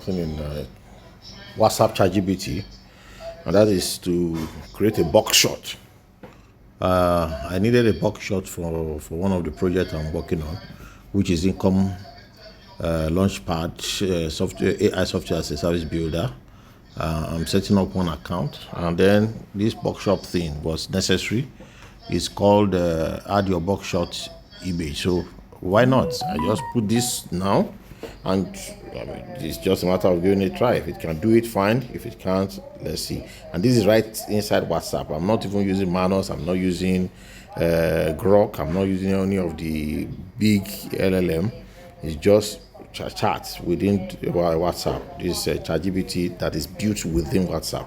something in WhatsApp ChatGPT, and that is to create a box shot. I needed a box shot for one of the projects I'm working on, which is income launchpad software, AI software as a service builder. I'm setting up one account, and then this box shot thing was necessary. It's called add your box shot image. So why not? I just put this now, and I mean, it's just a matter of giving it a try. If it can do it, fine. If it can't, let's see. And this is right inside WhatsApp. I'm not even using Manos. I'm not using Grok. I'm not using any of the big LLM. It's just chat within WhatsApp. This ChatGPT that is built within WhatsApp.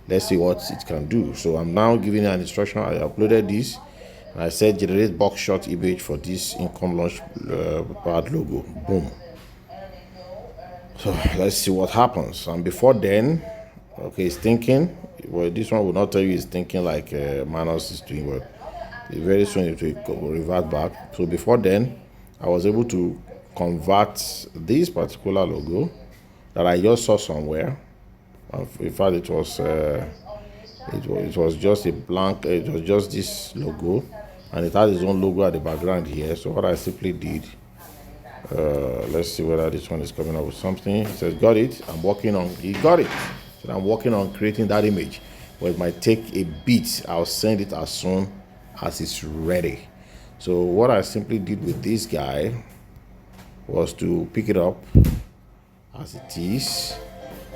Let's see what it can do. So I'm now giving an instruction. I uploaded this, and I said generate box shot image for this income launch pad logo. Boom. So let's see what happens. And before then, okay, it's thinking. Well, this one will not tell you it's thinking like Manos is doing, but very soon it will revert back. So before then, I was able to convert this particular logo that I just saw somewhere. In fact, it was just a blank. It was just this logo, and it has its own logo at the background here. So what I simply did, let's see whether this one is coming up with something. It says got it. I'm working on. He got it. So I'm working on creating that image, but it might take a bit. I'll send it as soon as it's ready. So what I simply did with this guy was to pick it up as it is.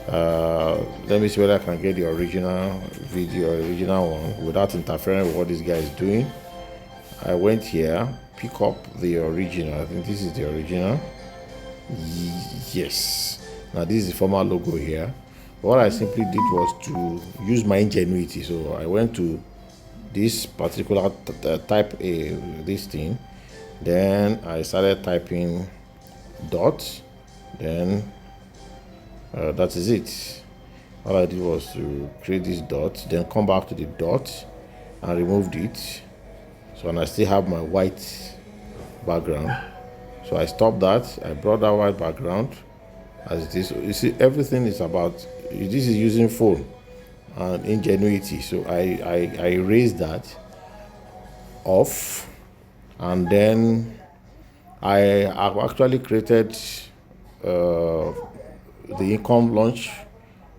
Let me see whether I can get the original video, original one, without interfering with what this guy is doing. I went here, pick up the original. I think this is the original. Yes. Now this is the former logo here. What I simply did was to use my ingenuity. So I went to this particular type A, this thing. Then I started typing dot. Then that is it. All I did was to create this dot, then come back to the dot and removed it. So, and I still have my white background. So I stopped that. I brought that white background as it is. You see, everything is about, this is using phone and ingenuity. So I erased that off, and then I have actually created the income launch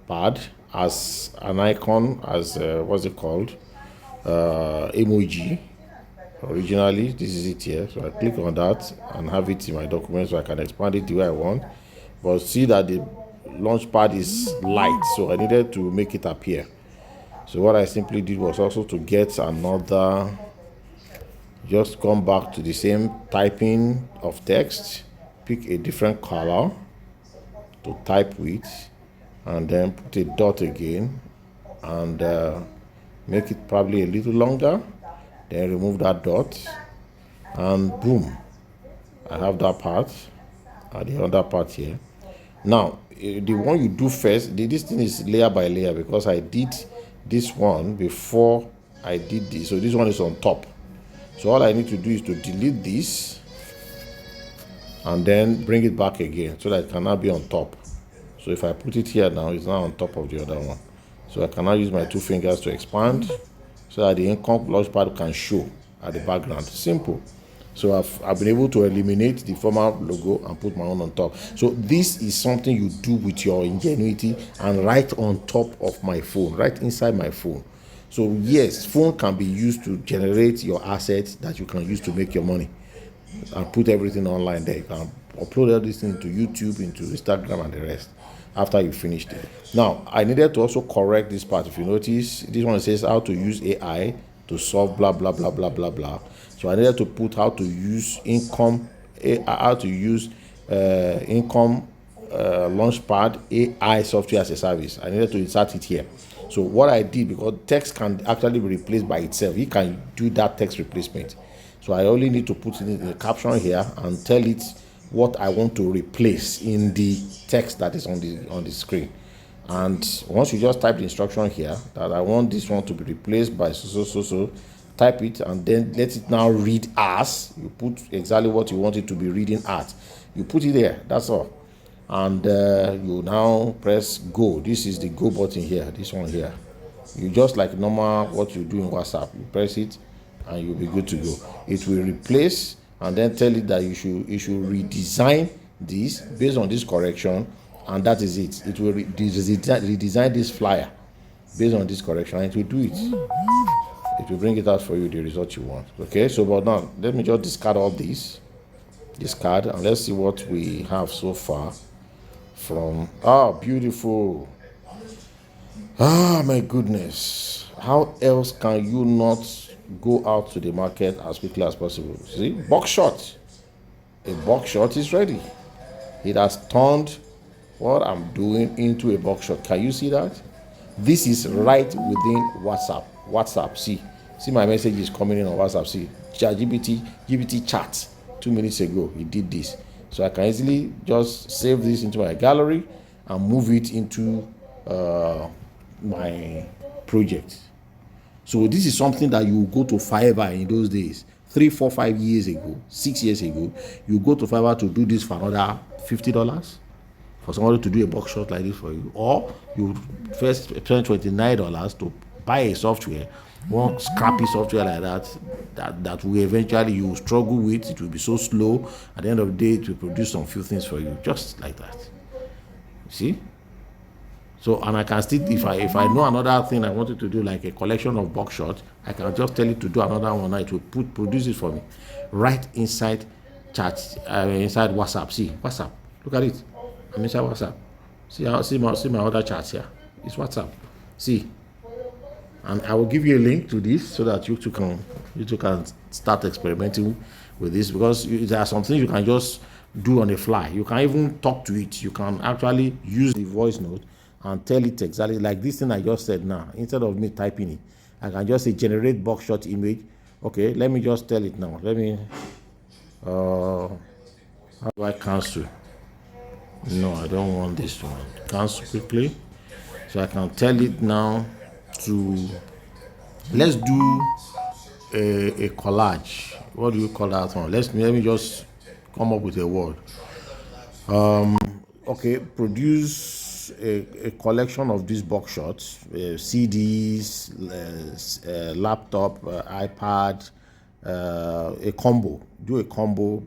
pad as an icon, as what's it called, emoji. Originally, this is it here. So I click on that and have it in my document, so I can expand it the way I want. But see that the launch pad is light, so I needed to make it appear. So what I simply did was also to get another, just come back to the same typing of text, pick a different color to type with, and then put a dot again, and make it probably a little longer, then remove that dot, and boom, I have that part and the other part here. Now the one you do first, this thing is layer by layer, because I did this one before I did this, so this one is on top. So all I need to do is to delete this and then bring it back again, so that it can now be on top. So if I put it here now, it's now on top of the other one. So I can now use my two fingers to expand, so that the income launchpad can show at the background. Simple. So I've been able to eliminate the former logo and put my own on top. So this is something you do with your ingenuity and right on top of my phone, right inside my phone. So yes, phone can be used to generate your assets that you can use to make your money and put everything online there. You can upload all these things to YouTube, into Instagram, and the rest after you finished it. Now, I needed to also correct this part. If you notice, this one says how to use AI to solve blah, blah, blah, blah, blah, blah. So I needed to put how to use income launchpad AI software as a service. I needed to insert it here. So what I did, because text can actually be replaced by itself, you can do that text replacement. So I only need to put it in the caption here and tell it what I want to replace in the text that is on the screen. And once you just type the instruction here that I want this one to be replaced by so, type it and then let it now read as. You put exactly what you want it to be reading at. You put it there, that's all. and you now press go. This is the go button here, this one here. You just like normal what you do in WhatsApp, you press it and you'll be good to go. It will replace and then tell it that you should redesign this based on this correction, and that is it. It will redesign this flyer based on this correction, and it will do it. It will bring it out for you, the result you want. Okay, so but now let me just discard all this card, and let's see what we have so far from beautiful. My goodness, how else can you not go out to the market as quickly as possible? See, buckshot. A buckshot is ready. It has turned what I'm doing into a buckshot. Can you see that? This is right within WhatsApp. See my message is coming in on WhatsApp. See, GPT chat 2 minutes ago, he did this. So I can easily just save this into my gallery and move it into my project. So this is something that you go to Fiverr in those days, 3, 4, 5 years ago, 6 years ago. You go to Fiverr to do this for another $50 for somebody to do a buckshot like this for you, or you first spend $29 to buy a software, one scrappy software like that will eventually you struggle with. It will be so slow. At the end of the day, it will produce some few things for you, just like that. See? So, and I can still, if I know another thing I wanted to do, like a collection of buckshot, I can just tell it to do another one. It will produce it for me, right inside inside WhatsApp. See WhatsApp. Look at it. I'm inside WhatsApp. See my other chats here. It's WhatsApp. See, and I will give you a link to this so that you two can start experimenting with this, because there are some things you can just do on the fly. You can even talk to it. You can actually use the voice note and tell it exactly like this thing I just said now. Instead of me typing it, I can just say generate buckshot image. Okay, let me just tell it now. Let me how do I cancel? No, I don't want this one. Cancel quickly. So I can tell it now to, let's do a collage. What do you call that one? Let me just come up with a word. Okay, produce a collection of these buckshots, CDs, laptop, iPad, a combo. Do a combo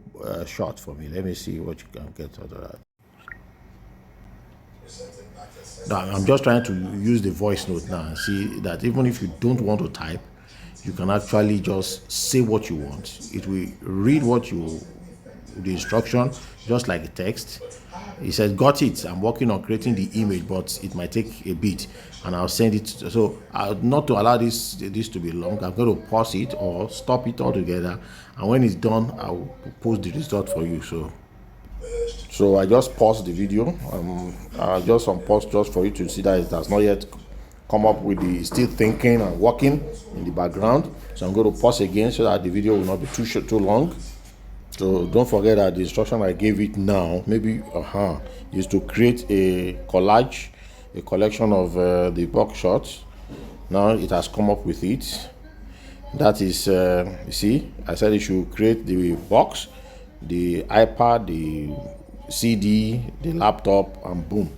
shot for me. Let me see what you can get out of that. Now, I'm just trying to use the voice note now and see that even if you don't want to type, you can actually just say what you want. It will read the instruction, just like a text. It says, got it. I'm working on creating the image, but it might take a bit, and I'll send it. So not to allow this to be long, I'm going to pause it or stop it altogether. And when it's done, I'll post the result for you. So I just paused the video. Just on pause just for you to see that it has not yet come up with the still thinking and working in the background. So I'm going to pause again so that the video will not be too long. So don't forget that the instruction I gave it now, maybe is to create a collage, a collection of the buckshots. Now it has come up with it. That is, you see, I said it should create the box, the iPad, the CD, the laptop, and boom.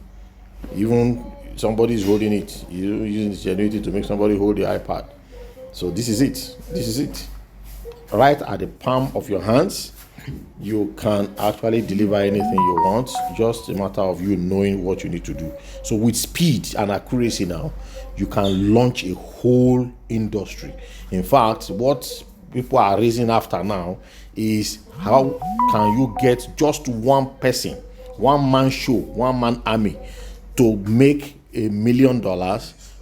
Even somebody is holding it. You're using this generator to make somebody hold the iPad. So this is it. This is it. Right at the palm of your hands, you can actually deliver anything you want. Just a matter of you knowing what you need to do. So with speed and accuracy now, you can launch a whole industry. In fact, what people are raising after now is how can you get just one person, one man show, one man army to make $1 million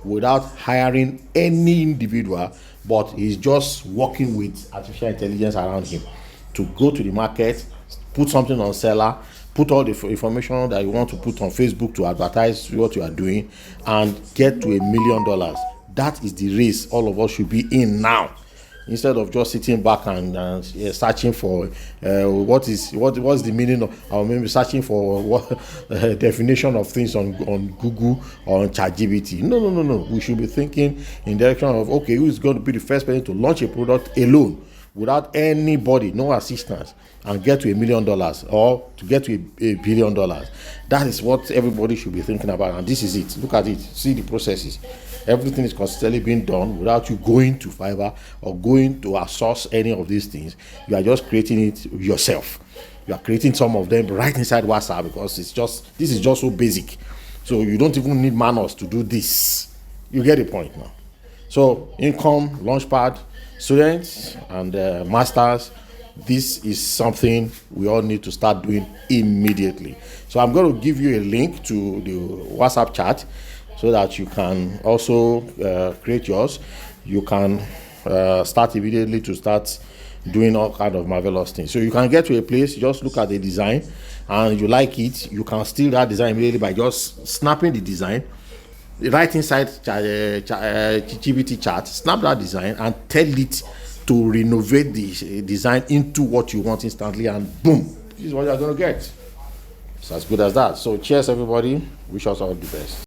without hiring any individual, but he's just working with artificial intelligence around him to go to the market, put something on seller, put all the information that you want to put on Facebook to advertise what you are doing, and get to $1 million. That is the race all of us should be in now, instead of just sitting back and searching for what's the meaning of, or maybe searching for what definition of things on Google or on ChatGPT. No. We should be thinking in the direction of, okay, who is going to be the first person to launch a product alone without anybody, no assistance, and get to $1 million or to get to $1 billion. That is what everybody should be thinking about, and this is it. Look at it. See the processes. Everything is consistently being done without you going to Fiverr or going to outsource any of these things. You are just creating it yourself. You are creating some of them right inside WhatsApp, because this is just so basic. So you don't even need manuals to do this. You get the point now. So income, Launchpad, students and masters, this is something we all need to start doing immediately. So I'm going to give you a link to the WhatsApp chat so that you can also create yours. You can start immediately to start doing all kind of marvelous things. So you can get to a place, just look at the design, and you like it, you can steal that design immediately by just snapping the design right inside GPT chat. Snap that design and tell it to renovate the design into what you want instantly, and boom, this is what you're going to get. It's as good as that. So cheers everybody, wish us all the best.